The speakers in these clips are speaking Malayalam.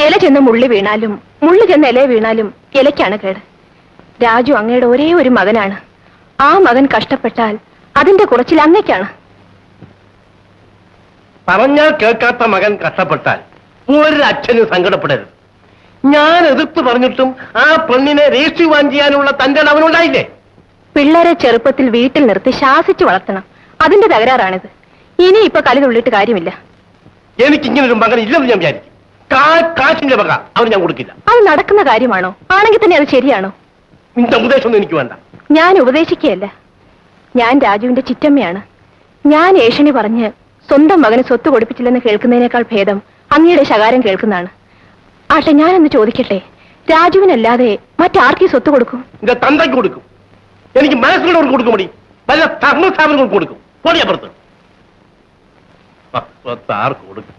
ഇല ചെന്ന് മുള്ളി വീണാലും മുള്ളി ചെന്ന് ഇല വീണാലും ഇലയ്ക്കാണ് കേട്. രാജു അങ്ങയുടെ ഒരേ ഒരു മകനാണ്. ആ മകൻ കഷ്ടപ്പെട്ടാൽ അതിന്റെ കുറച്ചിൽ അങ്ങയ്ക്കാണ്. പറഞ്ഞാൽ കേൾക്കാത്ത മകൻ കഷ്ടപ്പെട്ടാൽ ഒരു അച്ഛന് സങ്കടപ്പെടരുത്. ഞാൻ എതിർത്ത് പറഞ്ഞിട്ടും ആ പെണ്ണിനെ രജിസ്ട്രിവാൻ ചെയ്യാനുള്ള തന്റെ അവനുണ്ടായില്ലേ? പിള്ളേരെ ചെറുപ്പത്തിൽ വീട്ടിൽ നിർത്തി ശാസിച്ചു വളർത്തണം. അതിന്റെ തകരാറാണിത്. ഇനി ഇപ്പൊ കലി തുള്ളിയിട്ട് കാര്യമില്ല. എനിക്കിങ്ങനൊരു മകൻ ഇല്ലെന്ന് ഞാൻ വിചാരിക്കും. കാശിന്റെ വക അവന് ഞാൻ കൊടുക്കില്ല. അത് നടക്കുന്ന കാര്യമാണോ? ആണെങ്കിൽ തന്നെ അത് ശരിയാണോ? നിന്റെ ഉപദേശമൊന്നും എനിക്ക് വേണ്ട. ഞാൻ ഉപദേശിക്കുകയല്ല. ഞാൻ രാജുവിന്റെ ചിറ്റമ്മയാണ്. ഞാൻ ഏഷണി പറഞ്ഞ് സ്വന്തം മകന് സ്വത്ത് കൊടുപ്പിച്ചില്ലെന്ന് കേൾക്കുന്നതിനേക്കാൾ ഭേദം അങ്ങയുടെ ശകാരം കേൾക്കുന്നതാണ്. ആട്ടെ, ഞാനൊന്ന് ചോദിക്കട്ടെ, രാജുവിനല്ലാതെ മറ്റാർക്കീ സ്വത്ത് കൊടുക്കും? എന്റെ തന്തയ്ക്ക് കൊടുക്കും. എനിക്ക് മനസ്സിലുള്ളവർക്ക് കൊടുക്കും. മടി വല്ല ധർമ്മസ്ഥാപനങ്ങൾക്ക് കൊടുക്കും. പൊടിയപ്പുറത്ത് സ്വത്ത് ആർക്ക് കൊടുക്കും?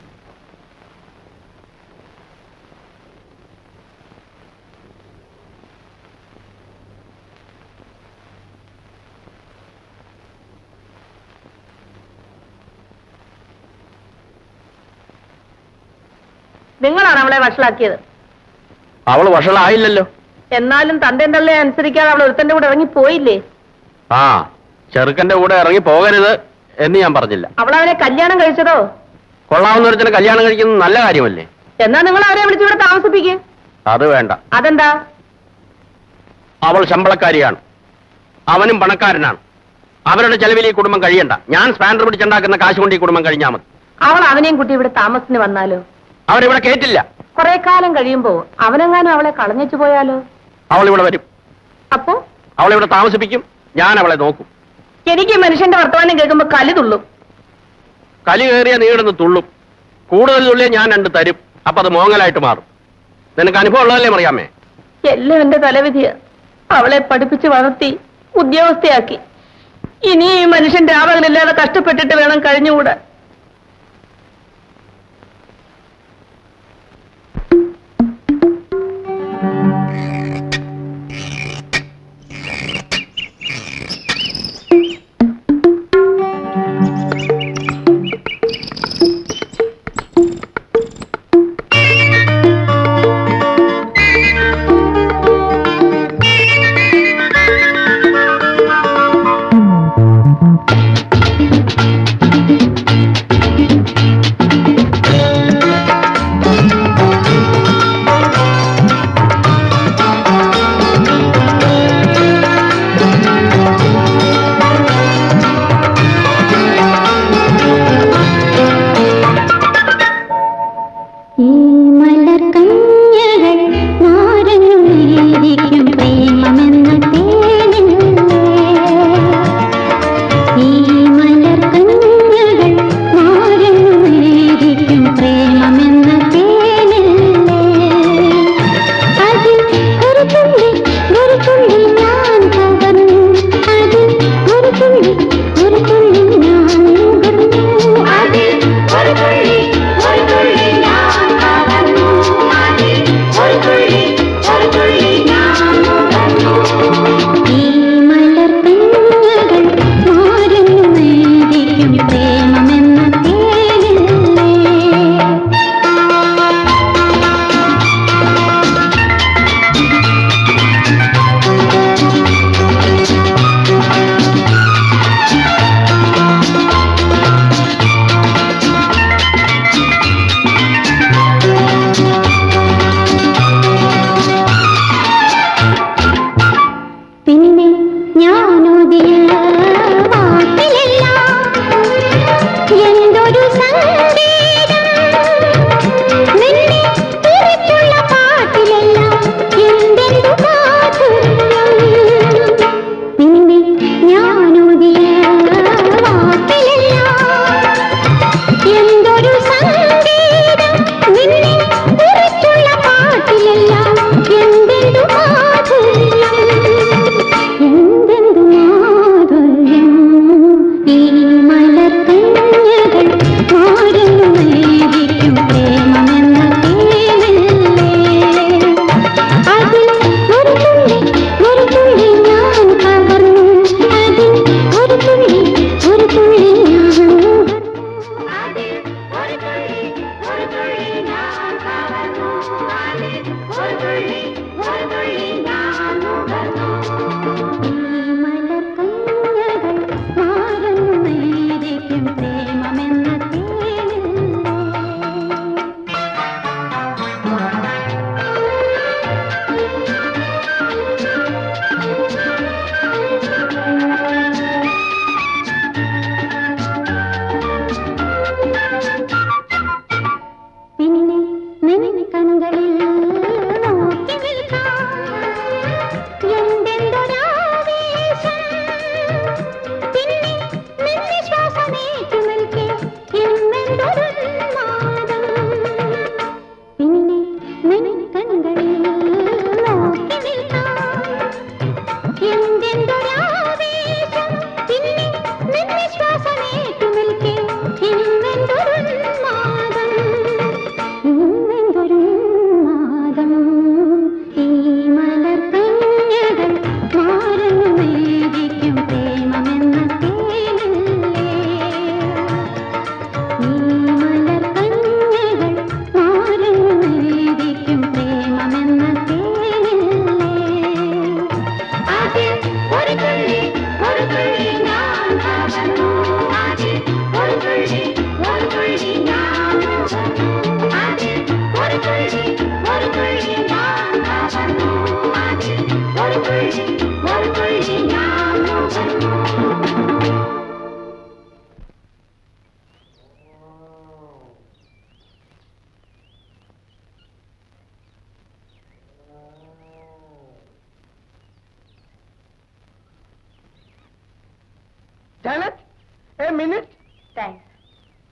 നിങ്ങളാണ് അവളെ വഷളാക്കിയത്. അവള് വഷളായില്ലല്ലോ. എന്നാലും തന്റെ തള്ളെ അനുസരിക്കാതെ അവൾ ഒരുത്തന്റെ കൂടെ ഇറങ്ങി പോയില്ലേ? ആ, ചെറുക്കന്റെ കൂടെ ഇറങ്ങി പോകരുത് എന്ന് ഞാൻ പറഞ്ഞില്ല. അവളവനെ കല്യാണം കഴിച്ചതോ? കൊള്ളാവുന്ന ഒരുത്തനെ കല്യാണം കഴിക്കുന്നത് നല്ല കാര്യമല്ലേ? എന്നാ നിങ്ങൾ അവരെ വിളിച്ചിവിടെ താമസിപ്പിക്കേ. അത് വേണ്ട. അതെന്താ? അവൾ ശമ്പളക്കാരിയാണ്, അവനും പണക്കാരനാണ്. അവരുടെ ചെലവിൽ ഈ കുടുംബം കഴിയണ്ട. ഞാൻ സ്പാൻഡർ പിടിച്ചുണ്ടാക്കുന്ന കാശ് കൊണ്ട് ഈ കുടുംബം കഴിഞ്ഞാൽ മതി. അവൾ അവനെയും കുട്ടി ഇവിടെ താമസത്തിന് വന്നാലോ? അവരിവിടെ കേട്ടില്ല. കുറെ കാലം കഴിയുമ്പോ അവനെങ്ങാനും അവളെ കളഞ്ഞു പോയാലോ? അവൾ ഇവിടെ വരും. അപ്പോ അവളിവിടെ താമസിപ്പിക്കും. ഞാൻ അവളെ നോക്കും. എനിക്ക് മനുഷ്യന്റെ വർത്തമാനം കേൾക്കുമ്പോ കലി തുള്ളും. കലി കയറിയ നീടുന്ന് തുള്ളും. കൂടുതൽ തുള്ളിയ ഞാൻ 2 തരും. അപ്പൊ അത് മോങ്ങലായിട്ട് മാറും. നിനക്ക് അനുഭവം ഉള്ളതല്ലേ മറിയാമേ? എല്ലാം എന്റെ തലവിധിയ. അവളെ പഠിപ്പിച്ച് വളർത്തി ഉദ്യോഗസ്ഥയാക്കി. ഇനി ഈ മനുഷ്യൻ രാവകലില്ലാതെ കഷ്ടപ്പെട്ടിട്ട് വേണം കഴിഞ്ഞുകൂടാൻ.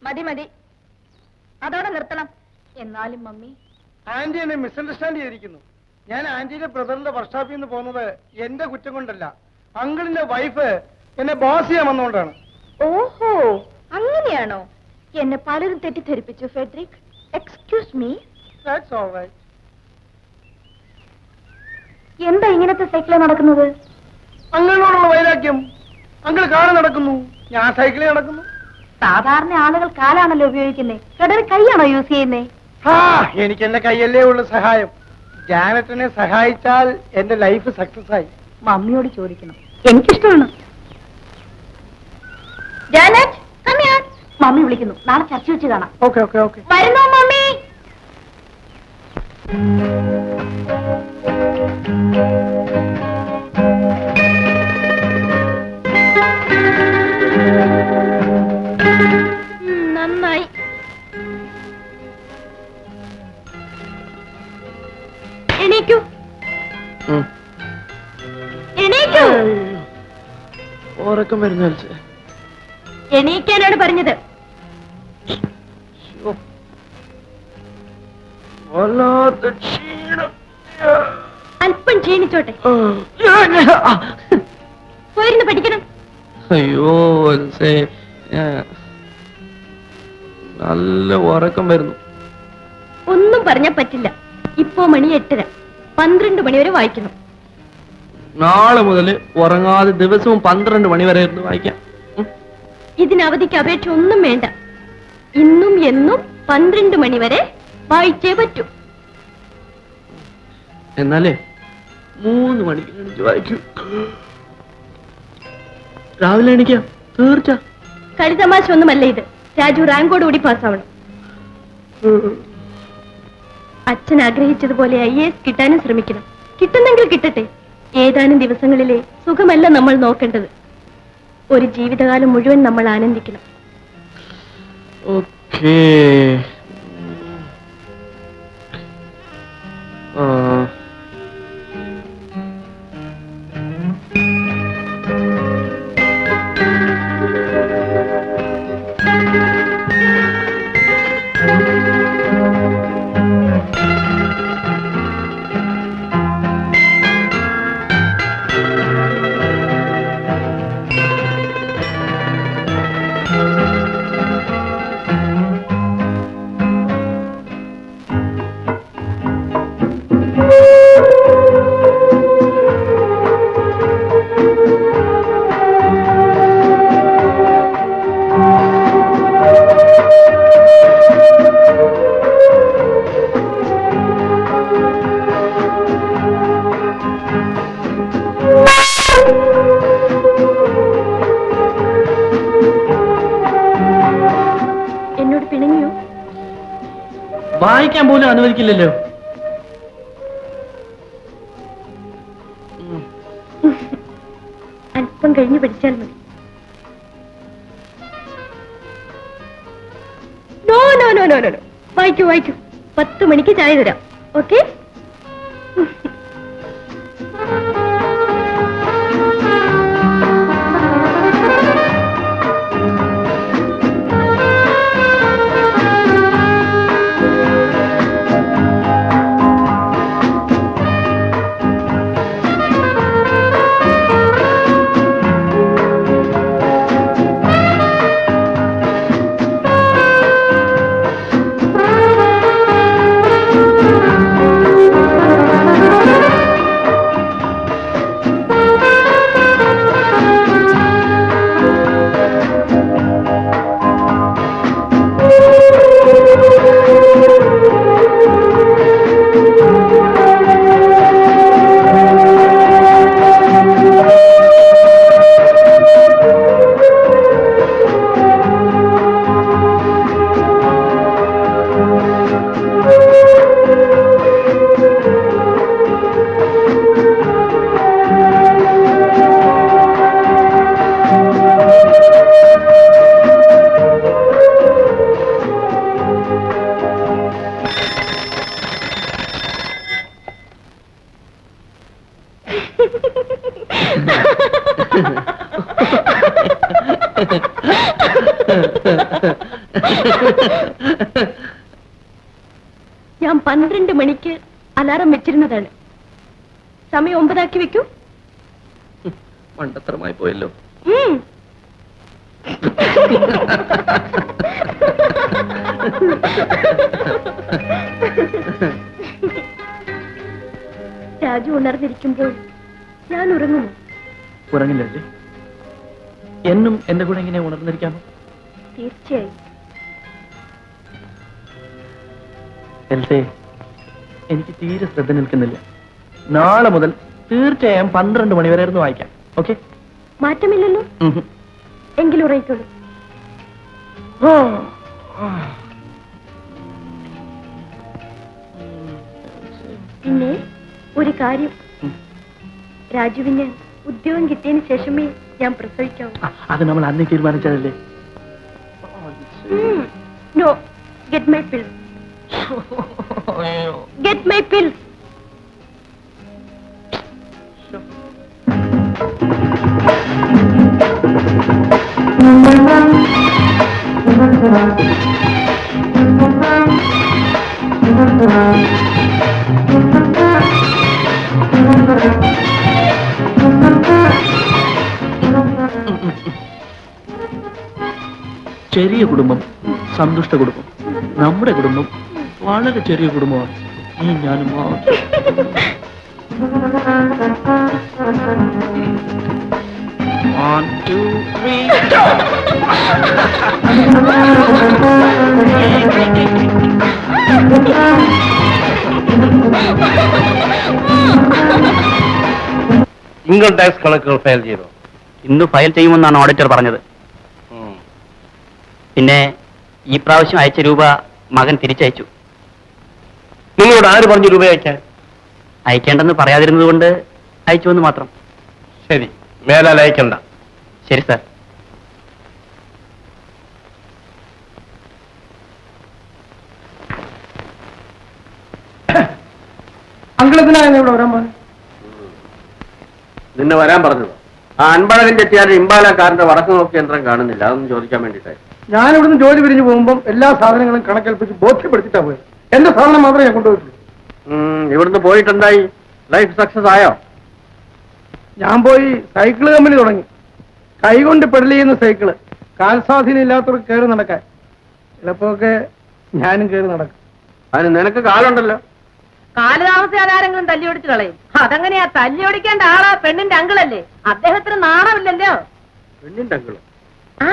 മതി മതി, അതോടെ നിർത്തണം. എന്നാലും മമ്മി, ആന്റി എന്നെ മിസ്അണ്ടർസ്റ്റാൻഡ് ചെയ്തിരിക്കുന്നു. ഞാൻ ആന്റിയുടെ ബ്രദറിന്റെ വർക്ക്ഷോപ്പിൽ നിന്ന് പോകുന്നത് എന്റെ കുറ്റം കൊണ്ടല്ല, അങ്കിളിന്റെ വൈഫ് എന്നെ ബോസ് ചെയ്യാൻ വന്നുകൊണ്ടാണ്. ഓഹോ, അങ്ങനെയാണോ? എന്നെ പലരും തെറ്റിദ്ധരിപ്പിച്ചു Federic. Excuse me. That's all right. എന്താ ഇങ്ങനത്തെ സൈക്കിളിൽ നടക്കുന്നത്? അങ്കിളിനോടുള്ള വൈരാഗ്യം. അങ്കിൾ കാറ് നടക്കുന്നു, ഞാൻ സൈക്കിളിൽ നടക്കുന്നു. സാധാരണ ആളുകൾ കാലാണല്ലോ ഉപയോഗിക്കുന്നേ, ഫെഡറിക് കൈയാണോ യൂസ് ചെയ്യുന്നേ? എനിക്ക് എന്റെ കൈയല്ലേ ഉള്ളു സഹായം. ജാനറ്റിനെ സഹായിച്ചാൽ എന്റെ ലൈഫ് സക്സസ് ആയി. മമ്മിയോട് ചോദിക്കണം, എനിക്കിഷ്ടമാണ്. Janet, come here. മമ്മി വിളിക്കുന്നു, നാളെ ചർച്ച വെച്ച് കാണാം. Okay okay okay. വരുന്നോ മമ്മി? നന്നായി. എണീക്കൂ, എണീക്കൂ. ഉറക്കം വരുന്ന എണീക്കാനാണ് പറഞ്ഞത്. അല്പം ക്ഷീണിച്ചോട്ടെ, പോയിരുന്നു പഠിക്കണം. അയ്യോ നല്ല ഉറക്കം വരുന്നു. ഒന്നും പറഞ്ഞാ പറ്റില്ല. ഇപ്പോ മണി 8:30, 12 മണി വരെ വായിക്കണം. നാളെ മുതൽ ഉറങ്ങാതെ ദിവസവും 12 മണി വരെ ഇരുന്ന് വായിക്കാം. ഇതിനവധിക്ക് അപേക്ഷ ഒന്നും വേണ്ട. ഇന്നും എന്നും 12 മണി വരെ വായിച്ചേ പറ്റൂ. എന്നാലേ 3 മണിക്ക് എണീച്ച് വായിക്കൂ. രാവിലെ എണീക്കാം തീർച്ച. കളിതമാശ ഒന്നുമല്ല ഇത്. രാജു റാങ്കോട് കൂടി പാസ്സാവണം. അച്ഛൻ ആഗ്രഹിച്ചതുപോലെ IAS കിട്ടാനും ശ്രമിക്കണം. കിട്ടുന്നെങ്കിൽ കിട്ടട്ടെ. ഏതാനും ദിവസങ്ങളിലെ സുഖമല്ല നമ്മൾ നോക്കേണ്ടത്. ഒരു ജീവിതകാലം മുഴുവൻ നമ്മൾ ആനന്ദിക്കണം. ഓക്കേ. വായിക്കാൻ പോലും അനുവദിക്കില്ലല്ലോ. അല്പം കഴിഞ്ഞ് പഠിച്ചാൽ മതി. No no no no no, വായിക്കൂ വായിക്കൂ. 10 മണിക്ക് ചായ തരാം. ഓക്കെ? ഞാൻ 12 മണിക്ക് അലാറം വെച്ചിരുന്നതാണ്. സമയം 9 ആക്കി വെക്കൂ. മണ്ടത്തരമായി പോയല്ലോ. രാജു ഉണർന്നിരിക്കുമ്പോൾ ഞാൻ ഉറങ്ങുമോ? ഉറങ്ങില്ലല്ലേ? എന്നും എന്റെ കൂടെ ഇങ്ങനെ ഉണർന്നിരിക്കാമോ? തീർച്ചയായും. എൽസേ, എനിക്ക് തീരെ ശ്രദ്ധ നിൽക്കുന്നില്ല. നാളെ മുതൽ തീർച്ചയായും 12 മണി വരെ ആയിരുന്നു വായിക്കാം. ഓക്കെ? മാറ്റമില്ലല്ലോ. എങ്കിലും ഉറയിക്കോളൂ. പിന്നെ ഒരു കാര്യം, രാജുവിന് ഉദ്യോഗം കിട്ടിയതിന് ശേഷമേ ഞാൻ പ്രസവിക്കാവൂ. അത് നമ്മൾ അന്ന് തീരുമാനിച്ചതല്ലേ? No, get my pills. Get my pills. ചെറിയ കുടുംബം, സന്തുഷ്ട കുടുംബം. നമ്മുടെ കുടുംബം വളരെ ചെറിയ കുടുംബമാണ്. നീ ഞാനും One, two, three, go! Income tax കണക്കുകൾ ഫയൽ ചെയ്തോ? ഇന്ന് ഫയൽ ചെയ്യുമെന്നാണ് ഓഡിറ്റർ പറഞ്ഞത്. പിന്നെ ഈ പ്രാവശ്യം അയച്ച രൂപ മകൻ തിരിച്ചയച്ചു. നിങ്ങളോട് ആര് പറഞ്ഞു രൂപ അയക്കാൻ? അയക്കേണ്ടെന്ന് പറയാതിരുന്നത് കൊണ്ട് അയച്ചുവെന്ന് മാത്രം. ശരി, മേലാൽ അയക്കണ്ട. ശരി സാർ. അങ്കിളത്തിനാണ് ഇവിടെ വരാൻ പോകുന്നത്. നിന്നെ വരാൻ പറഞ്ഞത് ആ അൻപഴകൻ ചെട്ടിയാൽ ഇമ്പാലക്കാരന്റെ വടക്ക് നോക്കി യന്ത്രം കാണുന്നില്ല. അതൊന്നും ചോദിക്കാൻ വേണ്ടിയിട്ടായി. ഞാൻ ഇവിടുന്ന് ജോലി പിരിഞ്ഞു പോകുമ്പോൾ എല്ലാ സാധനങ്ങളും കണക്കേൽപ്പിച്ച് ബോധ്യപ്പെടുത്തിട്ടാ പോയത്. എന്റെ സാധനം മാത്രമേ ഞാൻ കൊണ്ടുപോയിട്ടുള്ളൂ. ഇവിടുന്ന് പോയിട്ടുണ്ടായി? ലൈഫ് സക്സസ് ആയോ? ഞാൻ പോയി സൈക്കിള് കമ്പനി തുടങ്ങി. കൈകൊണ്ട് പെഡൽ ചെയ്യുന്ന സൈക്കിള്. കാൽസ്വാധീനം ഇല്ലാത്തവർക്ക് കയറി നടക്കാൻ. ചിലപ്പോഴൊക്കെ ഞാനും കയറി നടക്കും. അതിന് നിനക്ക് കാലുണ്ടല്ലോ. കാലതാമസം ആരെങ്കിലും തല്ലി ഓടിച്ചു കളയും. അതങ്ങനെയാ, തല്ലി ഓടിക്കേണ്ട ആളാ പെണ്ണിന്റെ അങ്കിളല്ലേ. അദ്ദേഹത്തിന് നാണമില്ലല്ലോ. പെണ്ണിന്റെ അങ്കിള്? ആ,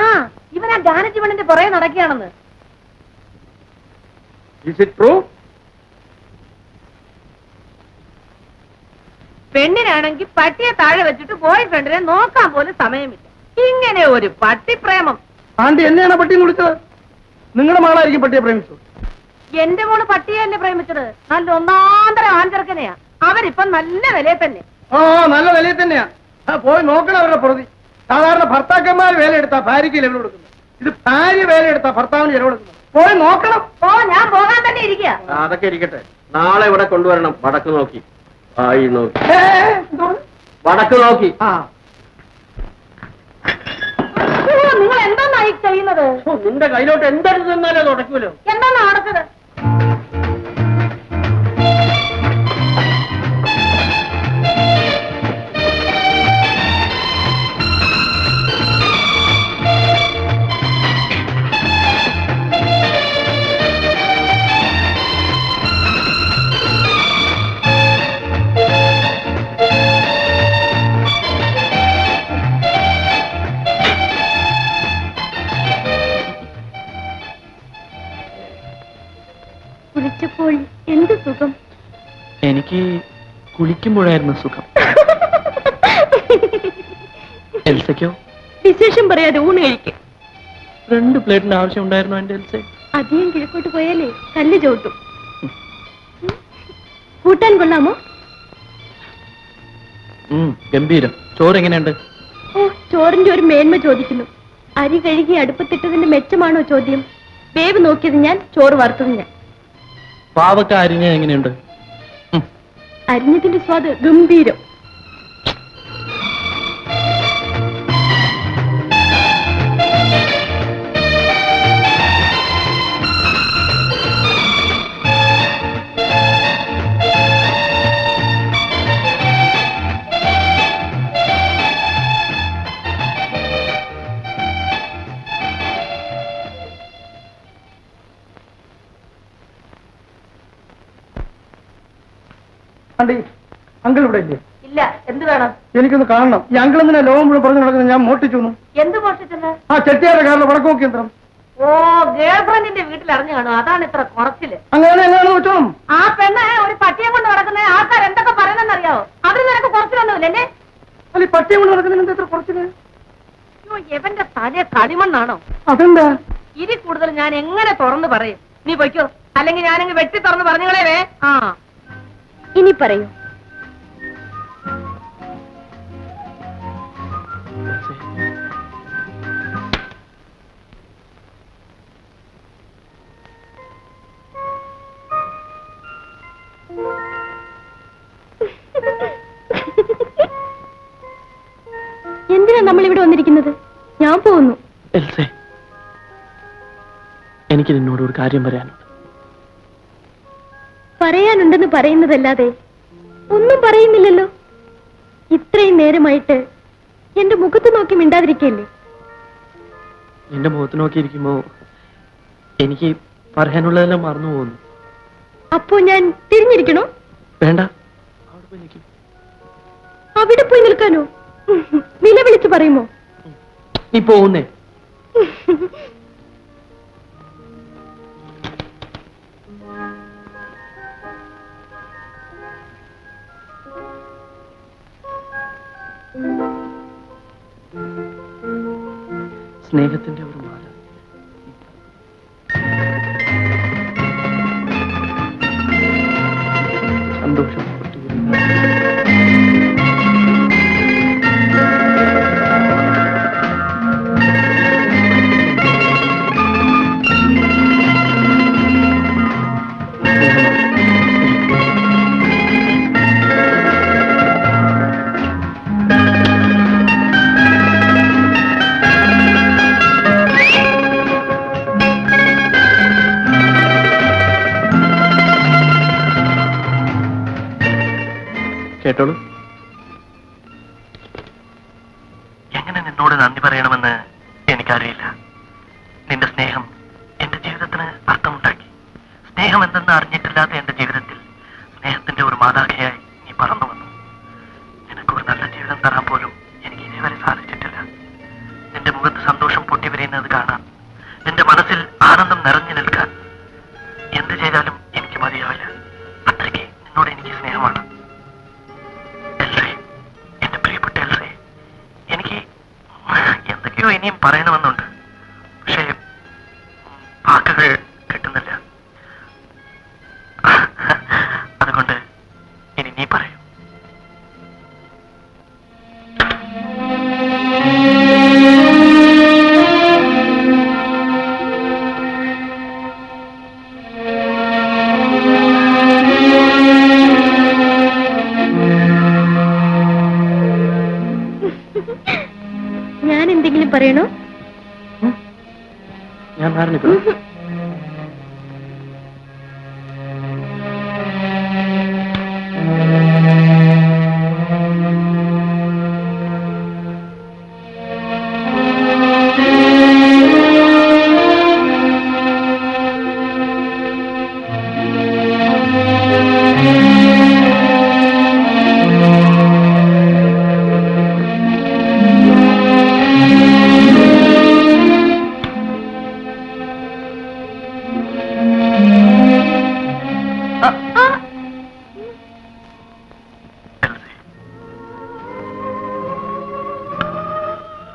ഇവനാ ഗാനജീവണിന്റെ പുറകെ നടക്കുകയാണെന്ന്. Is it true? പെണ്ണിനാണെങ്കിൽ പട്ടിയെ താഴെ വെച്ചിട്ട് ബോയ് ഫ്രണ്ടിനെ നോക്കാൻ പോലും സമയമില്ല. ഇങ്ങനെ ഒരു പട്ടിപ്രേമം. ആണ്ടി എന്നെയാണ് പട്ടിയെന്ന് വിളിച്ചത്? നിങ്ങളുടെ മകളായിരിക്കും പട്ടിയെ പ്രേമിച്ചത്. എന്റെ മോള് പട്ടിയല്ലേ പ്രേമിച്ചത്? നല്ല ഒന്നാന്തര ആഞ്ചർക്കനെയാ. അവരിപ്പം നല്ല വിലയെ തന്നെ. ആ നല്ല വിലയിൽ തന്നെയാ. പോയി നോക്കണം അവരുടെ പ്രതി. സാധാരണ ഭർത്താക്കന്മാർ വേല എടുത്താ ഭാര്യയ്ക്ക് ലെവൽ കൊടുക്കുന്നു. ഇത് ഭാര്യ വേല എടുത്താ ഭർത്താവിന് ചെലവ് കൊടുക്കുന്നു. പോയി നോക്കണം. ഓ ഞാൻ പോകാൻ തന്നെ ഇരിക്കുക. അതൊക്കെ ഇരിക്കട്ടെ, നാളെ ഇവിടെ കൊണ്ടുവരണം. വടക്ക് നോക്കി ആയി നോക്കി വടക്ക് നോക്കി. ആ നിങ്ങൾ എന്താന്നായി ചെയ്യുന്നത്? നിന്റെ കയ്യിലോട്ട് എന്തെടുത്ത് തന്നാലേ തുടയ്ക്കുമല്ലോ. എന്താന്നാ നടക്കുന്നത്? കുളിച്ചപ്പോൾ എന്ത് സുഖം. എനിക്ക് കുളിക്കുമ്പോഴായിരുന്നു സുഖം. എൽസയ്ക്കോ? വിശേഷം പറയാതെ ഊണ് കഴിക്കും. 2 പ്ലേറ്റിന് ആവശ്യം ഉണ്ടായിരുന്നു എന്റെ എൽസ. അധികം കിഴക്കോട്ട് പോയാലേ കല്ല് ചോട്ടും. കൂട്ടാൻ കൊള്ളാമോ? ഗംഭീരം. ചോറ് എങ്ങനെയുണ്ട്? ഓ, ചോറിന്റെ ഒരു മേന്മ ചോദിക്കുന്നു. അരി കഴുകി അടുപ്പത്തിട്ടതിന്റെ മെച്ചമാണോ ചോദ്യം? വേവ് നോക്കിയത് ഞാൻ, ചോറ് വറുത്തത് ഞാൻ. പാവക്ക അരിഞ്ഞ എങ്ങനെയുണ്ട്? അരിഞ്ഞതിന്റെ സ്വാദ് ഗംഭീരം. ആണ്ടി, അങ്കിൾ ഇവിടെ ഇല്ലേ? ഇല്ല. എന്ത് വേണം? എനിക്കൊന്ന് കാണണം. ഈ അങ്കിൾ എന്തിനാ ലോകം മുഴുവൻ പറഞ്ഞു നടക്കുന്നത്? ഞാൻ മോട്ടിച്ചു. എന്ത് മോഷിച്ചത്? ആ ചെട്ടിയാരുടെ കാറിലെ വടക്ക് നോക്കി യന്ത്രം. ഓ, ഗേൾ ഫ്രണ്ടിന്റെ വീട്ടിൽ അറിഞ്ഞു കാണും. അതാണ് ഇത്ര കുറച്ചില്. അങ്ങനെ എങ്ങനെയാണെന്ന് വെച്ചോളും. ആ പെണ്ണ് ഒരു പട്ടിയെ കൊണ്ട് നടക്കുന്ന ആൾക്കാർ എന്തൊക്കെ പറയുന്നറിയാവോ? അതിന് നിനക്ക് കുറച്ചിലൊന്നുമില്ലേ? അല്ല ഈ പട്ടിയെ കൊണ്ട് നടക്കുന്നതിന് എത്ര കുറച്ചില്? അയ്യോ, എവന്റെ തലേ കളിമണ്ണാണോ? അതെന്താ? ഇനി കൂടുതൽ ഞാൻ എങ്ങനെ തുറന്നു പറയും? നീ പൊയ്ക്കോ, അല്ലെങ്കിൽ ഞാനങ്ങ് വെട്ടി തുറന്ന് പറഞ്ഞുകളേ. ആ ഇനി പറയൂ. എന്തിനാ നമ്മൾ ഇവിടെ വന്നിരിക്കുന്നത്? ഞാൻ പോകുന്നു. എൽസേ, എനിക്ക് നിന്നോട് ഒരു കാര്യം പറയാനുണ്ട്. പറയാനുണ്ടെന്ന് പറയുന്നതല്ലാതെ ഒന്നും പറയുന്നില്ലല്ലോ. ഇത്രയും നേരമായിട്ട് എന്റെ മുഖത്ത് നോക്കി മിണ്ടാതിരിക്കല്ലേ? നിന്റെ മുഖത്ത് നോക്കിയിരിക്കുമ്പോ എനിക്ക് പറയാനുള്ളതെല്ലാം മറന്നു പോകുന്നു. അപ്പോ ഞാൻ തിരിഞ്ഞിരിക്കണോ? വേണ്ട, അവിടെ പോയി നിൽക്കും. അവിടെ പോയി നിൽക്കാനോ? നിലവിളിച്ച് പറയുമോ? നീ പോകുന്നേ. സ്നേഹത്തിന്റെ ഒരു മാല. സന്തോഷം. കേട്ടോളൂ. എങ്ങനെ നിന്നോട് നന്ദി പറയണമെന്ന് എനിക്കറിയില്ല. നിന്റെ സ്നേഹം എന്റെ ജീവിതത്തിന് അർത്ഥമുണ്ടാക്കി. സ്നേഹം എന്തെന്ന് അറിഞ്ഞിട്ടില്ലാത്ത എന്റെ ജീവിതത്തിൽ സ്നേഹത്തിന്റെ ഒരു മാതാഖയായി നീ പറന്നു വന്നു. നിനക്കൊരു നല്ല ജീവിതം തരാൻ പോലും എനിക്ക് ഇതേവരെ സാധിച്ചിട്ടില്ല. നിന്റെ മുഖത്ത് സന്തോഷം പൊട്ടിവിരിയുന്നത് കാണാൻ, നിന്റെ മനസ്സിൽ ആനന്ദം നിറഞ്ഞു നിൽക്കാൻ എന്ത് ചെയ്താലും എനിക്ക് മതിയാവില്ല. അത്രയ്ക്ക് നിന്നോട് എനിക്ക് സ്നേഹമാണ്. ഇനിയും പറയണമെന്നുണ്ട്, പക്ഷേ വാക്കുകൾ കിട്ടുന്നില്ല. എന്തെങ്കിലും പറയണോ? ഞാൻ മാറി നിൽക്കുന്നു.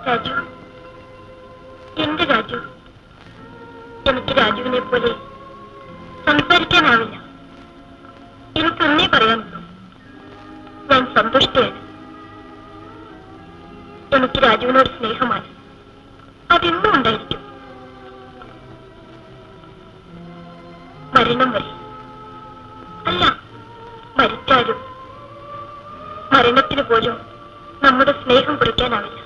രാജു, എന്റെ രാജു, എനിക്ക് രാജുവിനെ പോലെ സംസാരിക്കാനാവില്ല. എനിക്കൊന്നേ പറയാനുള്ളൂ, ഞാൻ സന്തുഷ്ടയാണ്. എനിക്ക് രാജുവിനോട് സ്നേഹമാണ്, അതെന്നും ഉണ്ടായിരിക്കും, മരണം വരെ. അല്ല, മരിച്ചാലും മരണത്തിന് പോലും നമ്മുടെ സ്നേഹം കുറിക്കാനാവില്ല.